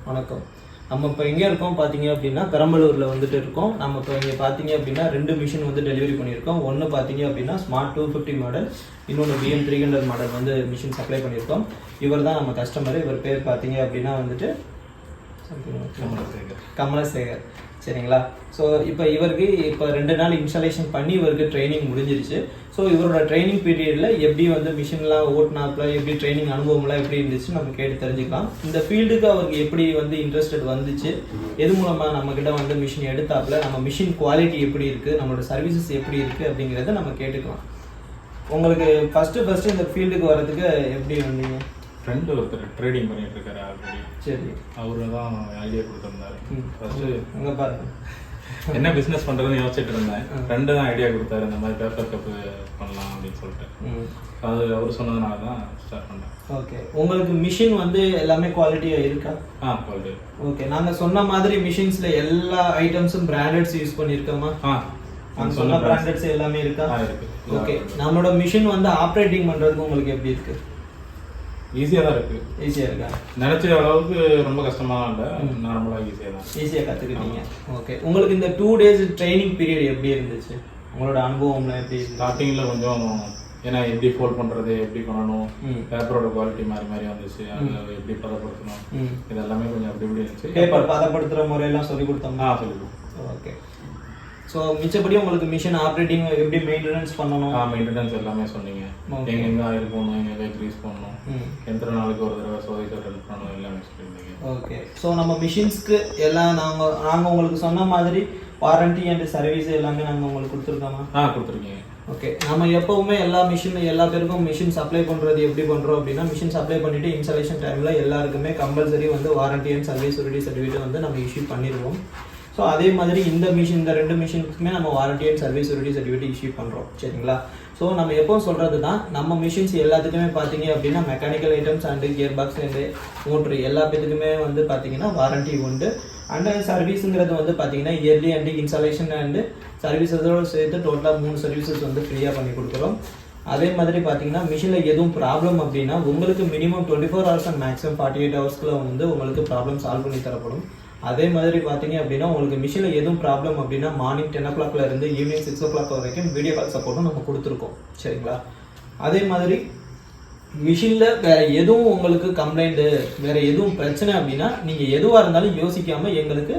வணக்கம். நம்ம இப்போ எங்கே இருக்கோம் பார்த்தீங்க அப்படின்னா பெரம்பலூரில் வந்துட்டு இருக்கோம். நம்ம இப்போ இங்கே பார்த்தீங்க அப்படின்னா 2 மிஷின் வந்து டெலிவரி பண்ணியிருக்கோம். ஒன்று பார்த்தீங்க அப்படின்னா ஸ்மார்ட் 250 மாடல், இன்னொன்று BM 300 மாடல் வந்து மிஷின் சப்ளை பண்ணியிருக்கோம். இவர் தான் நம்ம கஸ்டமர். இவர் பேர் பார்த்தீங்க அப்படின்னா வந்துட்டு கமலசேகர். சரிங்களா? ஸோ இப்போ இவருக்கு இப்போ 2 நாள் இன்ஸ்டாலேஷன் பண்ணி இவருக்கு ட்ரைனிங் முடிஞ்சிருச்சு. ஸோ இவரோட ட்ரைனிங் பீரியடில் எப்படி வந்து மிஷின்லாம் ஓட்டினாப்புல எப்படி ட்ரைனிங் அனுபவம்லாம் எப்படி இருந்துச்சு நம்ம கேட்டு தெரிஞ்சுக்கலாம். இந்த ஃபீல்டுக்கு அவருக்கு எப்படி வந்து இன்ட்ரெஸ்டட் வந்துச்சு, எது மூலமாக நம்மக்கிட்ட வந்து மிஷின் எடுத்தாப்புல, நம்ம மிஷின் குவாலிட்டி எப்படி இருக்குது, நம்மளோட சர்வீசஸ் எப்படி இருக்குது அப்படிங்கிறத நம்ம கேட்டுக்கலாம். உங்களுக்கு ஃபஸ்ட்டு இந்த ஃபீல்டுக்கு வர்றதுக்கு எப்படி வந்தீங்க? ஃப்ரெண்டு ஒருத்தர் ட்ரேடிங் பண்ணிட்டு இருக்காரு ஆல்ரெடி. சரி, அவரு தான் ஐடியா கொடுத்துருந்தாரு. ஃபர்ஸ்ட் அங்கே பாருங்க, என்ன பிஸ்னஸ் பண்ணுறதுன்னு யோசிச்சுட்டு இருந்தேன். ஃப்ரெண்டு தான் ஐடியா கொடுத்தாரு, இந்த மாதிரி பேப்பர் கப்பு பண்ணலாம் அப்படின்னு சொல்லிட்டு. அது அவர் சொன்னதுனால தான் ஸ்டார்ட் பண்ணேன். ஓகே, உங்களுக்கு மிஷின் வந்து எல்லாமே குவாலிட்டியாக இருக்கா? Quality okay. நாங்கள் சொன்ன மாதிரி மிஷின்ஸில் எல்லா ஐட்டம்ஸும் பிராண்டட்ஸ் யூஸ் பண்ணியிருக்கோமா? நாங்கள் சொன்ன பிராண்டட்ஸ் எல்லாமே இருக்கா? இருக்கு. ஓகே, நம்மளோட மிஷின் வந்து ஆப்ரேட்டிங் பண்ணுறதுக்கு உங்களுக்கு எப்படி இருக்கு? ஈஸியாக தான் இருக்கு. ஈஸியாக இருக்கா? நினைச்ச அளவுக்கு ரொம்ப கஷ்டமாக இல்லை, நார்மலாக ஈஸியாக தான். ஈஸியாக கற்றுக்கிட்டீங்க. ஓகே, உங்களுக்கு இந்த 2 days ட்ரைனிங் பீரியட் எப்படி இருந்துச்சு? உங்களோட அனுபவம்லாம் எப்படி? ஸ்டார்டிங்கில் கொஞ்சம் ஏன்னா எப்படி ஃபோல்ட் பண்ணுறது, எப்படி பண்ணணும், பேப்பரோட குவாலிட்டி மாறி வந்துச்சு, அது எப்படி பதப்படுத்தணும், இதெல்லாமே கொஞ்சம் அப்படி இப்படி இருந்துச்சு. பேப்பர் பதப்படுத்துகிற முறையெல்லாம் சொல்லி கொடுத்தோம்னா? சொல்லி கொடுத்தோம். ஓகே. ஸோ மிச்சப்படி உங்களுக்கு மிஷின் ஆப்ரேட்டிங் எப்படி மெயின்டெனன்ஸ் பண்ணணும்? மெயின்டெனன்ஸ் எல்லாமே சொன்னீங்க. எங்கெங்கே ஆயில் போடணும், எங்கே க்ரீஸ் பண்ணணும், எத்தனை நாளைக்கு ஒரு தடவை சோதிச்சு ரன் பண்ணணும், எல்லாமே சொல்லியிருந்தீங்க. ஓகே. ஸோ நம்ம மிஷின்ஸ்க்கு எல்லாம் நாங்கள் உங்களுக்கு சொன்ன மாதிரி வாரண்டி அண்ட் சர்வீஸ் எல்லாமே நாங்கள் உங்களுக்கு கொடுத்துருக்கோமா? கொடுத்துருக்கீங்க. ஓகே. நம்ம எப்போவுமே எல்லா பேருக்கும் மிஷின் சப்ளை பண்ணுறது எப்படி பண்ணுறோம் அப்படின்னா, மிஷின் சப்ளை பண்ணிவிட்டு இன்ஸ்டாலேஷன் டைமில் எல்லாருக்குமே கம்பல்சரி வந்து வாரண்டி அண்ட் சர்வீஸ் சர்டிஃபிகேட் வந்து நம்ம இஷ்யூ பண்ணிடுவோம். ஸோ அதே மாதிரி இந்த 2 மிஷினுக்குமே நம்ம warranty and service certificate issue பண்ணுறோம். சரிங்களா? ஸோ நம்ம எப்போ சொல்கிறது தான், நம்ம மிஷின்ஸ் எல்லாத்துக்குமே பார்த்தீங்க அப்படின்னா mechanical items and gear box and motor எல்லா பேத்துக்குமே வந்து பார்த்தீங்கன்னா வாரண்டி உண்டு. அண்ட் சர்வீஸுங்கிறது வந்து பார்த்தீங்கன்னா இயர்லி அண்டு இன்ஸ்டாலேஷன் அண்டு சர்வீஸஸோடு சேர்த்து டோட்டலாக 3 சர்வீசஸ் வந்து ஃப்ரீயாக பண்ணி கொடுக்குறோம். அதே மாதிரி பார்த்தீங்கன்னா மிஷினில் எதுவும் ப்ராப்ளம் அப்படின்னா உங்களுக்கு minimum 24 hours and maximum 48 hours வந்து உங்களுக்கு ப்ராப்ளம் சால்வ் பண்ணி தரப்படும். அதே மாதிரி பார்த்தீங்க அப்படின்னா உங்களுக்கு மிஷினில் எதுவும் ப்ராப்ளம் அப்படின்னா மார்னிங் 10 o'clock இருந்து ஈவினிங் 6 o'clock வரைக்கும் வீடியோ கால் சப்போர்ட்டும் நம்ம கொடுத்துருக்கோம். சரிங்களா? அதே மாதிரி மிஷினில் வேறு எதுவும் உங்களுக்கு கம்ப்ளைண்ட்டு, வேறு எதுவும் பிரச்சனை அப்படின்னா நீங்கள் எதுவாக இருந்தாலும் யோசிக்காமல் எங்களுக்கு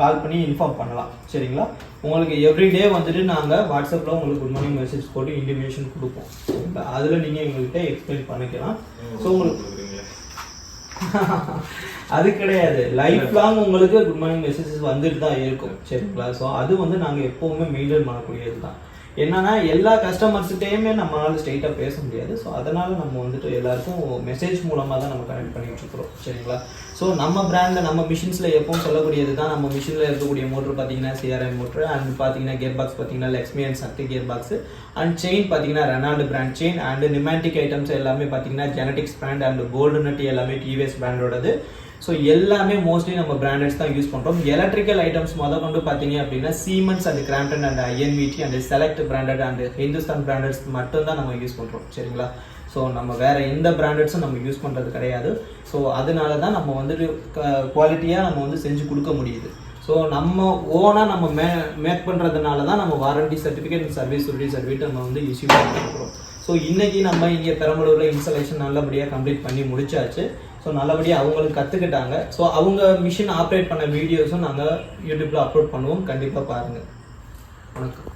கால் பண்ணி இன்ஃபார்ம் பண்ணலாம். சரிங்களா? உங்களுக்கு எவ்ரிடே வந்துட்டு நாங்கள் வாட்ஸ்அப்பில் உங்களுக்கு குட் மார்னிங் மெசேஜ் போட்டு இன்டிமேஷன் கொடுப்போம். சரிங்களா? அதில் நீங்கள் எங்கள்கிட்ட எக்ஸ்பிளைன் பண்ணிக்கலாம். ஸோ உங்களுக்கு அது கிடையாது, லைஃப் லாங் உங்களுக்கு குட் மார்னிங் மெசேஜஸ் வந்துட்டு தான் இருக்கும். சரிங்களா? ஸோ அது வந்து நாங்கள் எப்போவுமே மெயின்டைன் பண்ணக்கூடியது தான். என்னன்னா எல்லா கஸ்டமர்ஸ்கிட்டையுமே நம்மளால ஸ்ட்ரெயிட்டாக பேச முடியாது. ஸோ அதனால நம்ம வந்துட்டு எல்லாருக்கும் மெசேஜ் மூலமாக தான் நம்ம கனெக்ட் பண்ணிட்டு இருக்கிறோம். சரிங்களா? ஸோ நம்ம பிராண்டில் நம்ம மிஷின்ஸில் எப்பவும் சொல்லக்கூடியது தான், நம்ம மிஷினில் இருக்கக்கூடிய மோட்ரு பார்த்தீங்கன்னா CRI மோட்ரு, அண்ட் பார்த்தீங்கன்னா கியர் பாக்ஸ் பார்த்தீங்கன்னா Lakshmi and Shakti gear box, and chain பார்த்தீங்கன்னா Renold brand chain, and pneumatic items எல்லாமே பார்த்தீங்கன்னா genetics brand, and gold nut எல்லாமே TVS பிராண்டோடது. ஸோ எல்லாமே மோஸ்ட்லி நம்ம பிராண்டட்ஸ் தான் யூஸ் பண்ணுறோம். எலக்ட்ரிக்கல் ஐட்டம்ஸ் கொண்டு பார்த்தீங்க அப்படின்னா siemens and Crompton and INVT and select branded and Hindustan பிராண்டட்ஸ் மட்டும்தான் நம்ம யூஸ் பண்ணுறோம். சரிங்களா? ஸோ நம்ம வேறு எந்த பிராண்டட்ஸும் நம்ம யூஸ் பண்ணுறது கிடையாது. ஸோ அதனால தான் நம்ம வந்துட்டு குவாலிட்டியாக நம்ம வந்து செஞ்சு கொடுக்க முடியுது. ஸோ நம்ம ஓனாக நம்ம மேக் பண்ணுறதுனால தான் நம்ம warranty certificate and service certificate நம்ம வந்து இஷ்யூ பண்ணிக்கிறோம். ஸோ இன்றைக்கி நம்ம இங்கே பெரம்பலூரில் இன்ஸ்டாலேஷன் நல்லபடியாக கம்ப்ளீட் பண்ணி முடிச்சாச்சு. ஸோ நல்லபடியாக அவங்களுக்கு கற்றுக்கிட்டாங்க. ஸோ அவங்க மிஷின் ஆப்ரேட் பண்ண வீடியோஸும் நாங்கள் யூடியூப்பில் அப்லோட் பண்ணுவோம். கண்டிப்பாக பாருங்கள். வணக்கம்.